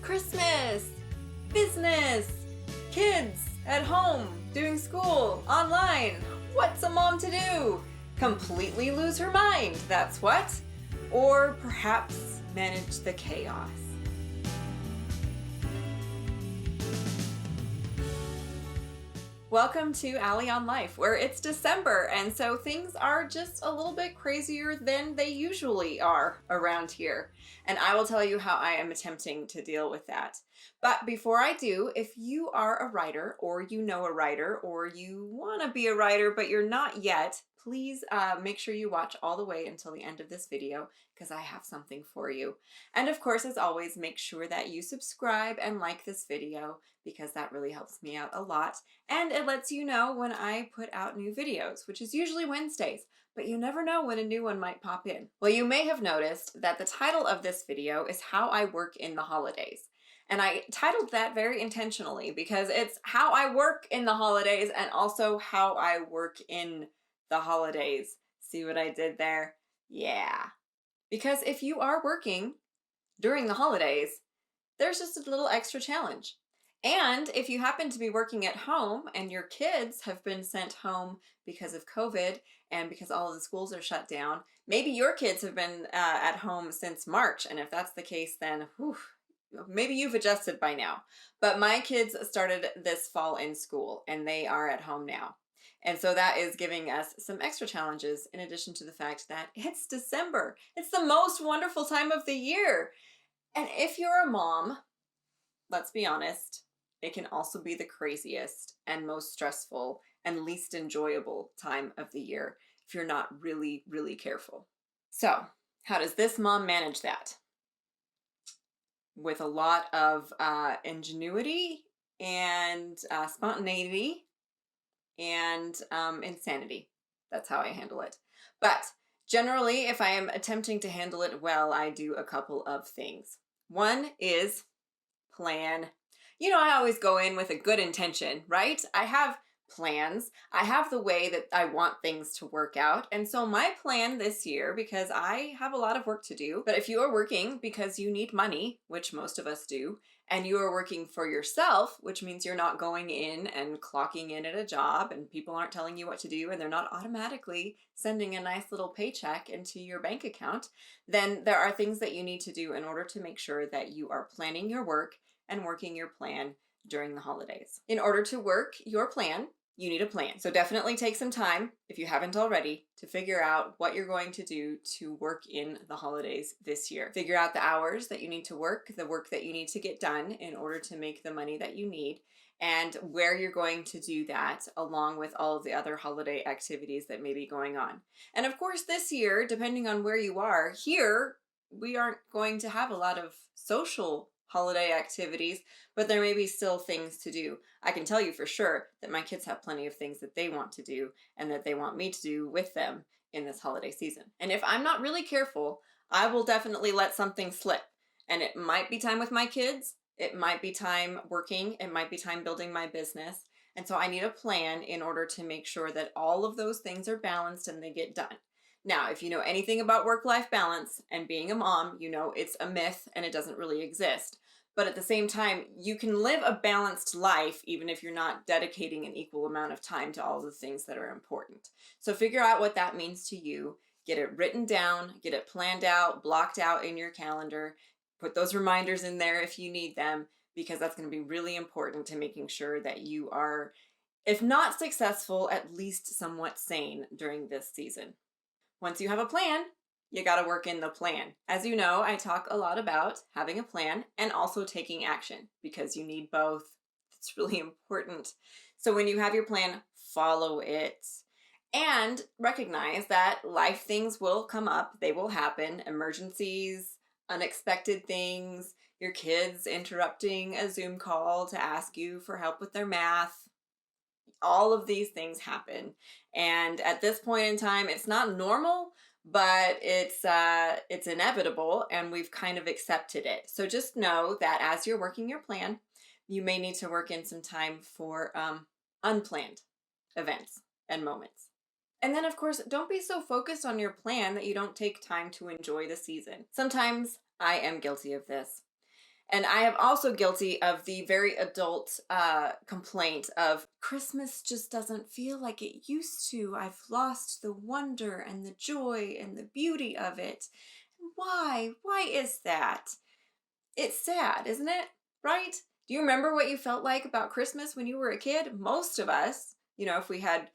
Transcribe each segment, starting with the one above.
Christmas, business, kids at home, doing school, online. What's a mom to do? Completely lose her mind, that's what. Or perhaps manage the chaos. Welcome to Allie on Life, where it's December, and so things are just a little bit crazier than they usually are around here. And I will tell you how I am attempting to deal with that. But before I do, if you are a writer, or you know a writer, or you want to be a writer but you're not yet, please make sure you watch all the way until the end of this video, because I have something for you. And of course, as always, make sure that you subscribe and like this video, because that really helps me out a lot. And it lets you know when I put out new videos, which is usually Wednesdays, but you never know when a new one might pop in. Well, you may have noticed that the title of this video is How I Work in the Holidays. And I titled that very intentionally because it's how I work in the holidays and also how I work in the holidays. See what I did there? Yeah. Because if you are working during the holidays, there's just a little extra challenge. And if you happen to be working at home and your kids have been sent home because of COVID and because all of the schools are shut down, maybe your kids have been at home since March. And if that's the case, then maybe you've adjusted by now. But my kids started this fall in school and they are at home now. And so that is giving us some extra challenges, in addition to the fact that it's December. It's the most wonderful time of the year. And if you're a mom, let's be honest, it can also be the craziest and most stressful and least enjoyable time of the year if you're not really, really careful. So, how does this mom manage that? With a lot of ingenuity and spontaneity and insanity. That's how I handle it. But generally, if I am attempting to handle it well, I do a couple of things. One is plan. You know, I always go in with a good intention, right? I have plans. I have the way that I want things to work out. And so my plan this year, because I have a lot of work to do, but if you are working because you need money, which most of us do, and you are working for yourself, which means you're not going in and clocking in at a job and people aren't telling you what to do and they're not automatically sending a nice little paycheck into your bank account, then there are things that you need to do in order to make sure that you are planning your work and working your plan during the holidays. In order to work your plan, you need a plan. So definitely take some time, if you haven't already, to figure out what you're going to do to work in the holidays this year. Figure out the hours that you need to work, the work that you need to get done in order to make the money that you need, and where you're going to do that, along with all of the other holiday activities that may be going on. And of course, this year, depending on where you are, here, we aren't going to have a lot of social holiday activities, but there may be still things to do. I can tell you for sure that my kids have plenty of things that they want to do and that they want me to do with them in this holiday season. And if I'm not really careful, I will definitely let something slip. And it might be time with my kids, it might be time working, it might be time building my business. And so I need a plan in order to make sure that all of those things are balanced and they get done. Now, if you know anything about work-life balance and being a mom, you know it's a myth and it doesn't really exist. But at the same time, you can live a balanced life even if you're not dedicating an equal amount of time to all the things that are important. So figure out what that means to you. Get it written down, get it planned out, blocked out in your calendar. Put those reminders in there if you need them, because that's going to be really important to making sure that you are, if not successful, at least somewhat sane during this season. Once you have a plan, you got to work in the plan. As you know, I talk a lot about having a plan and also taking action, because you need both. It's really important. So when you have your plan, follow it. And recognize that life things will come up. They will happen. Emergencies, unexpected things, your kids interrupting a Zoom call to ask you for help with their math. All of these things happen. And at this point in time, it's not normal, but it's inevitable, and we've kind of accepted it. So just know that as you're working your plan, you may need to work in some time for unplanned events and moments. And then, of course, don't be so focused on your plan that you don't take time to enjoy the season. Sometimes I am guilty of this. And I am also guilty of the very adult complaint of Christmas just doesn't feel like it used to. I've lost the wonder and the joy and the beauty of it. Why? Why is that? It's sad, isn't it? Right? Do you remember what you felt like about Christmas when you were a kid? Most of us, if we had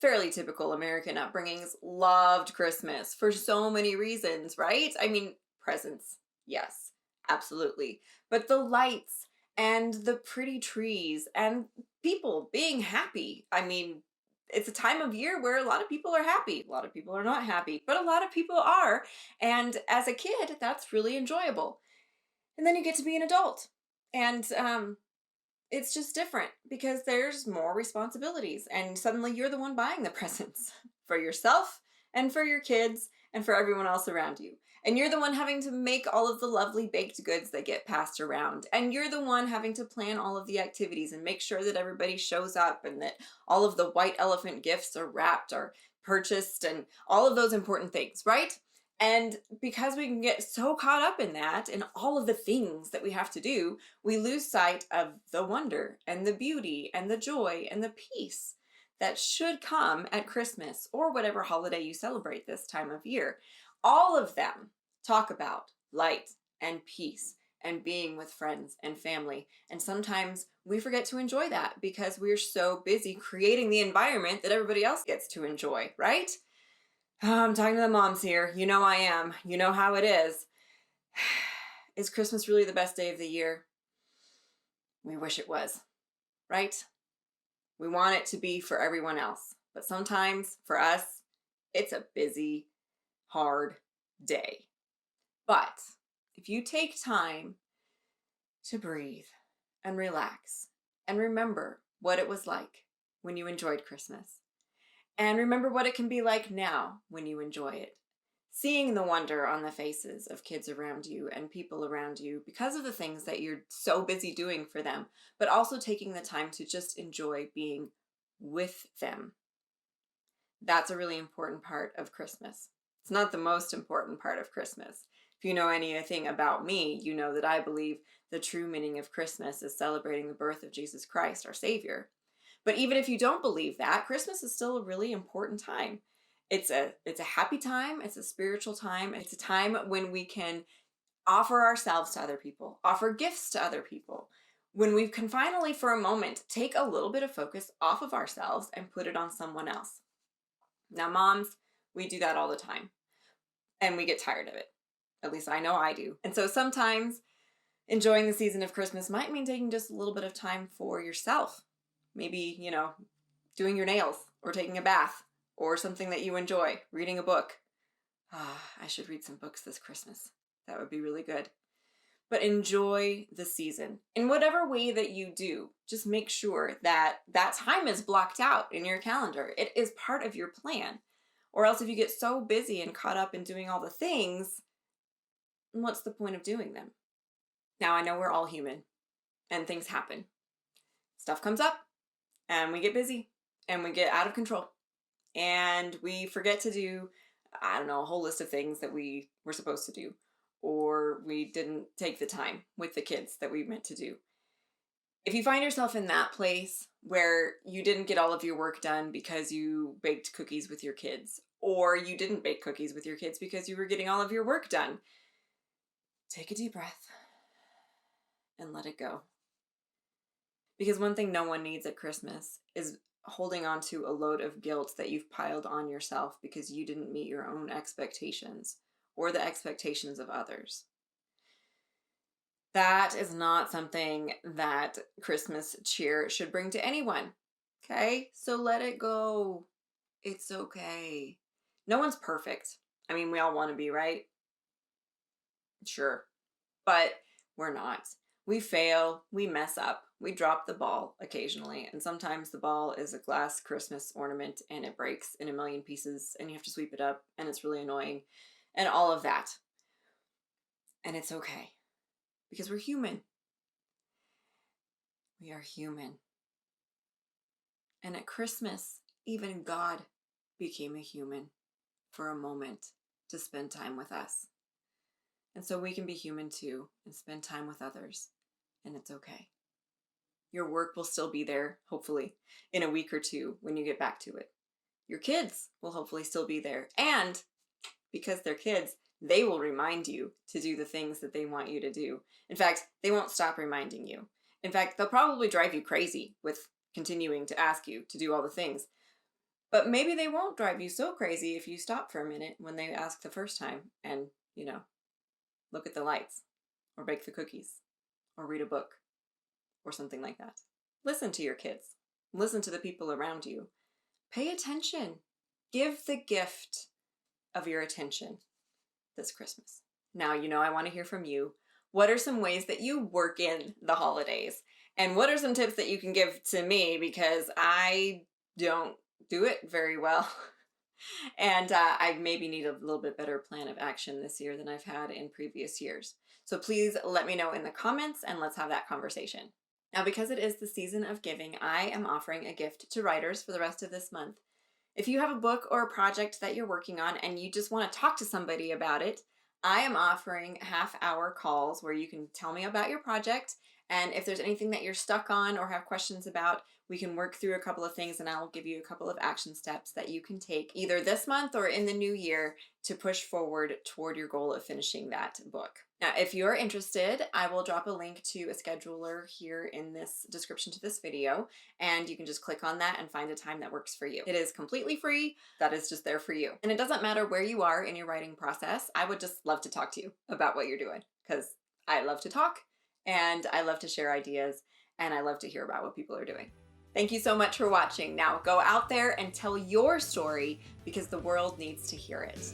fairly typical American upbringings, loved Christmas for so many reasons, right? I mean, presents, yes, absolutely. But the lights and the pretty trees and people being happy. I mean, it's a time of year where a lot of people are happy. A lot of people are not happy, but a lot of people are. And as a kid, that's really enjoyable. And then you get to be an adult. And it's just different because there's more responsibilities and suddenly you're the one buying the presents for yourself and for your kids and for everyone else around you. And you're the one having to make all of the lovely baked goods that get passed around. And you're the one having to plan all of the activities and make sure that everybody shows up and that all of the white elephant gifts are wrapped or purchased and all of those important things, right? And because we can get so caught up in that and all of the things that we have to do, we lose sight of the wonder and the beauty and the joy and the peace that should come at Christmas or whatever holiday you celebrate this time of year. All of them talk about light and peace and being with friends and family. And sometimes we forget to enjoy that because we're so busy creating the environment that everybody else gets to enjoy, right? I'm talking to the moms here. You know I am. You know how it is. Is Christmas really the best day of the year? We wish it was, right? We want it to be for everyone else. But sometimes, for us, it's a busy, hard day. But if you take time to breathe and relax and remember what it was like when you enjoyed Christmas, and remember what it can be like now when you enjoy it. Seeing the wonder on the faces of kids around you and people around you because of the things that you're so busy doing for them, but also taking the time to just enjoy being with them. That's a really important part of Christmas. It's not the most important part of Christmas. If you know anything about me, you know that I believe the true meaning of Christmas is celebrating the birth of Jesus Christ, our Savior. But even if you don't believe that, Christmas is still a really important time. It's a happy time, it's a spiritual time, it's a time when we can offer ourselves to other people, offer gifts to other people. When we can finally for a moment take a little bit of focus off of ourselves and put it on someone else. Now moms, we do that all the time. And we get tired of it. At least I know I do. And so sometimes enjoying the season of Christmas might mean taking just a little bit of time for yourself. Maybe, doing your nails or taking a bath or something that you enjoy, reading a book. I should read some books this Christmas. That would be really good. But enjoy the season. In whatever way that you do, just make sure that that time is blocked out in your calendar. It is part of your plan. Or else if you get so busy and caught up in doing all the things, what's the point of doing them? Now, I know we're all human and things happen. Stuff comes up and we get busy and we get out of control and we forget to do, a whole list of things that we were supposed to do, or we didn't take the time with the kids that we meant to do. If you find yourself in that place where you didn't get all of your work done because you baked cookies with your kids, or you didn't bake cookies with your kids because you were getting all of your work done, take a deep breath and let it go. Because one thing no one needs at Christmas is holding on to a load of guilt that you've piled on yourself because you didn't meet your own expectations or the expectations of others. That is not something that Christmas cheer should bring to anyone. Okay? So let it go. It's okay. No one's perfect. I mean, we all want to be, right? Sure. But we're not. We fail, we mess up, we drop the ball occasionally, and sometimes the ball is a glass Christmas ornament and it breaks in a million pieces and you have to sweep it up and it's really annoying and all of that. And it's okay because we're human. We are human. And at Christmas, even God became a human for a moment to spend time with us. And so we can be human too and spend time with others, and it's okay. Your work will still be there, hopefully, in a week or two when you get back to it. Your kids will hopefully still be there. And because they're kids, they will remind you to do the things that they want you to do. In fact, they won't stop reminding you. In fact, they'll probably drive you crazy with continuing to ask you to do all the things. But maybe they won't drive you so crazy if you stop for a minute when they ask the first time and, look at the lights or bake the cookies or read a book or something like that. Listen to your kids. Listen to the people around you. Pay attention. Give the gift of your attention this Christmas. Now, I want to hear from you. What are some ways that you work in the holidays? And what are some tips that you can give to me, because I don't do it very well. And I maybe need a little bit better plan of action this year than I've had in previous years. So please let me know in the comments and let's have that conversation. Now, because it is the season of giving, I am offering a gift to writers for the rest of this month. If you have a book or a project that you're working on and you just want to talk to somebody about it, I am offering half-hour calls where you can tell me about your project, and if there's anything that you're stuck on or have questions about, we can work through a couple of things and I will give you a couple of action steps that you can take either this month or in the new year to push forward toward your goal of finishing that book. Now, if you're interested, I will drop a link to a scheduler here in this description to this video, and you can just click on that and find a time that works for you. It is completely free. That is just there for you. And it doesn't matter where you are in your writing process. I would just love to talk to you about what you're doing, because I love to talk and I love to share ideas and I love to hear about what people are doing. Thank you so much for watching. Now go out there and tell your story, because the world needs to hear it.